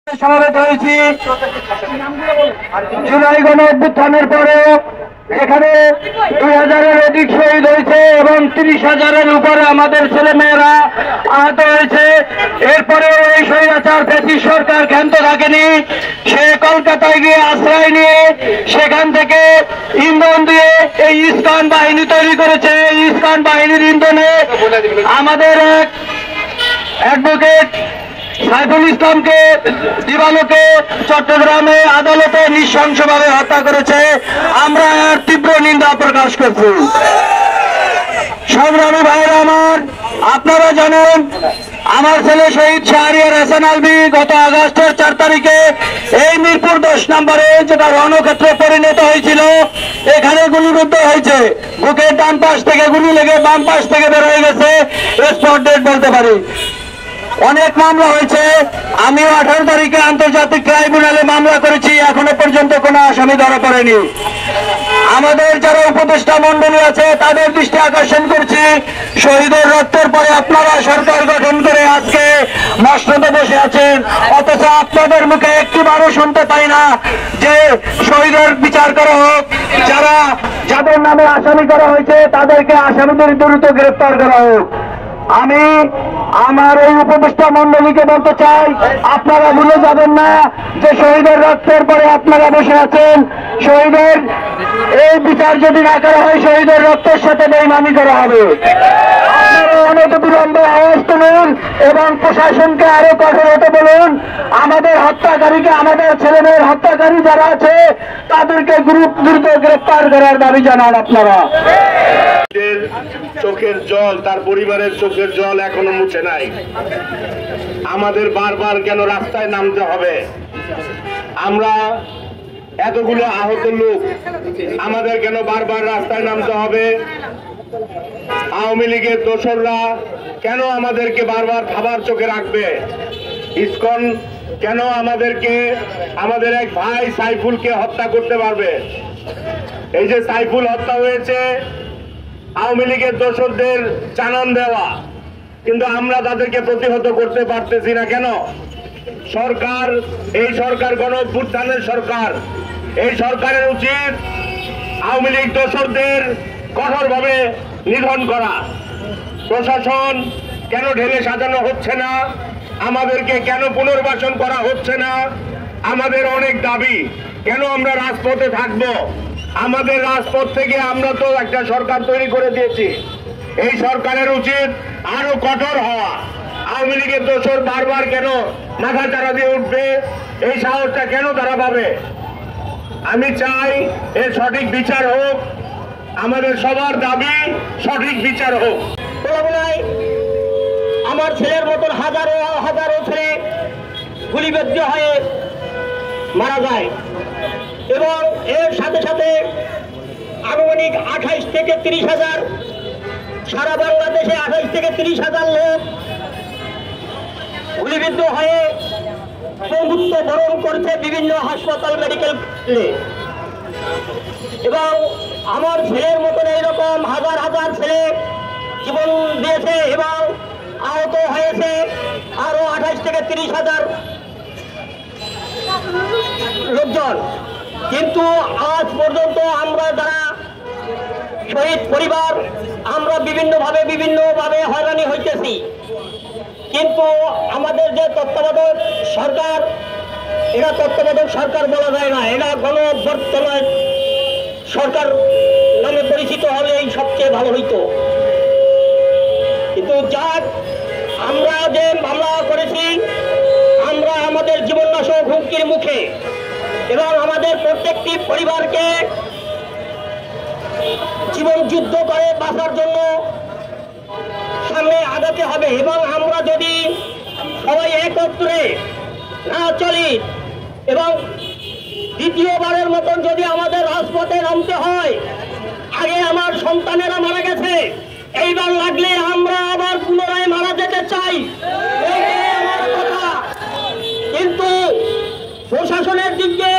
সমাবেত হয়েছি জুলাই গণ অভ্যুত্থানের পরেও এখানে 2000-এর অধিক শহীদ হয়েছে এবং 30,000-এর উপরে আমাদের ছেলে মেয়েরা আহত হয়েছে। এরপরেও এই স্বৈরাচার ফ্যাসিস্ট সরকার ক্ষান্ত থাকেনি। সে কলকাতায় গিয়ে আশ্রয় নিয়ে সেখান থেকে ইন্ধন দিয়ে এই ইস্কন বাহিনী তৈরি করেছে। এই ইস্কন বাহিনীর ইন্ধনে আমাদের এক অ্যাডভোকেট সাইফুল ইসলামকে দিবালোকে চট্টগ্রামে আদালতে নৃশংসভাবে হত্যা করেছে। আমরা এর তীব্র নিন্দা প্রকাশ করছি। সংগ্রামী ভাইরা আমার, আপনারা জানেন আমার ছেলে শহীদ শাহরিয়ার হাসান আলভী গত আগস্টের 4 তারিখে এই মিরপুর 10 নম্বরে যেটা রণক্ষেত্রে পরিণত হয়েছিল, এখানে গুলিবিদ্ধ হয়েছে। বুকের ডান পাশ থেকে গুলি লেগে বাম পাশ থেকে বের হয়ে গেছে। স্পট ডেট বলতে পারি। অনেক মামলা হয়েছে। আমিও 18 তারিখে আন্তর্জাতিক ট্রাইব্যুনালে মামলা করেছি, এখনো পর্যন্ত কোনো আসামি ধরা পড়েনি। আমাদের যারা উপদেষ্টা মন্ডলী আছে তাদের দৃষ্টি আকর্ষণ করছি, শহীদের রক্তের পরে আপনারা সরকার গঠন করে আজকে মসনদে বসে আছেন, অথচ আপনাদের মুখে একটিবারও শুনতে পাই না যে শহীদের বিচার করা হোক, যাদের নামে আসামি করা হয়েছে তাদেরকে আসামিদের দ্রুত গ্রেফতার করা হোক। আমি আমার এই উপদেষ্টা মন্ডলীকে বলতে চাই, আপনারা ভুলে যাবেন না যে শহীদের রক্তের পরে আপনারা বসে আছেন। শহীদের এই বিচার যদি না করা হয়, শহীদের রক্তের সাথে বেইমানি করা হবে। আপনারা অনতিবিলম্বে আওয়াজ তুলুন এবং প্রশাসনকে আরো কঠোর হতে বলুন। আমাদের হত্যাকারীকে, আমাদের ছেলেমেয়ের হত্যাকারী যারা আছে তাদেরকে দ্রুত গ্রেফতার করার দাবি জানান আপনারা। চোখের জল, তার পরিবারের চোখের জল এখনো মুছে নাই। আমাদের বারবার কেন রাস্তায় নামতে হবে? আমরা এতগুলো আহত লোক, আমাদের কেন বারবার রাস্তায় নামতে হবে? আওয়ামী লীগের দোসররা কেন আমাদেরকে বারবার খাবার চোখে রাখবে? ইসকন কেন আমাদেরকে, আমাদের এক ভাই সাইফুলকে হত্যা করতে পারবে? এই যে সাইফুল হত্যা হয়েছে আওয়ামী লীগের দোসরদের জানান দেওয়া, কিন্তু আমরা তাদেরকে প্রতিহত করতে পারতেছি না কেন? সরকার, এই সরকার গণ অভ্যুত্থানের সরকার, এই সরকারের উচিত আওয়ামী লীগ দোসরদের কঠোরভাবে নিধন করা। প্রশাসন কেন ঢেলে সাজানো হচ্ছে না? আমাদেরকে কেন পুনর্বাসন করা হচ্ছে না? আমাদের অনেক দাবি, কেন আমরা রাজপথে থাকবো? আমাদের রাজপথ থেকে আমরা তো একটা সরকার তৈরি করে দিয়েছি। এই সরকারের উচিত আরো কঠোর হওয়া। আওয়ামী লীগের দোসর বারবার কেন মাথা চারা দিয়ে উঠবে? এই সাহসটা কেন তারা পাবে? আমি চাই এর সঠিক বিচার হোক। আমাদের সবার দাবি সঠিক বিচার হোক। আমার ছেলের মতন হাজারো হাজারো ছেলে গুলিবিদ্ধ হয়ে মারা যায় এবং এর সাথে সাথে আনুমানিক 28 থেকে 30,000, সারা বাংলাদেশে 28 থেকে 30,000 লোক গুলিবিদ্ধ হয়ে মৃত্যু বরণ করছে বিভিন্ন হাসপাতাল, মেডিকেলে। এবং আমার ছেলের মতন এইরকম হাজার হাজার ছেলে জীবন দিয়েছে এবং আহত হয়েছে আরো 28 থেকে 30,000 লোকজন। কিন্তু আজ পর্যন্ত আমরা যারা শহীদ পরিবার, আমরা বিভিন্নভাবে হয়রানি হইতেছি। কিন্তু আমাদের যে তত্ত্বাবধায়ক সরকার, এটা তত্ত্বাবধায়ক সরকার বলা যায় না, এটা গণঅভ্যুত্থান সরকার নামে পরিচিত হলেই সবচেয়ে ভালো হইতো। কিন্তু যাক, আমরা যে মামলা করেছি, আমরা আমাদের জীবননাশক হুমকির মুখে এবং আমাদের প্রত্যেকটি পরিবারকে জীবন যুদ্ধ করে বাঁচার জন্য সামনে আগাতে হবে। এবং আমরা যদি সবাই একত্রে না চলি এবং দ্বিতীয়বারের মতন যদি আমাদের রাজপথে নামতে হয়, আগে আমার সন্তানেরা মারা গেছে, এইবার লাগলে আমরা আবার পুনরায় মারা যেতে চাই, এইটাই আমার কথা। কিন্তু প্রশাসনের দিকে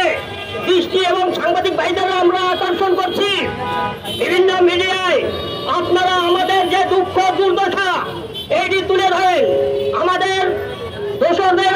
দৃষ্টি এবং সাংবাদিক ভাইদের আমরা আকর্ষণ করছি, বিভিন্ন মিডিয়ায় আপনারা আমাদের যে দুঃখ দুর্দশা এইটি তুলে ধরেন। আমাদের দোসরদের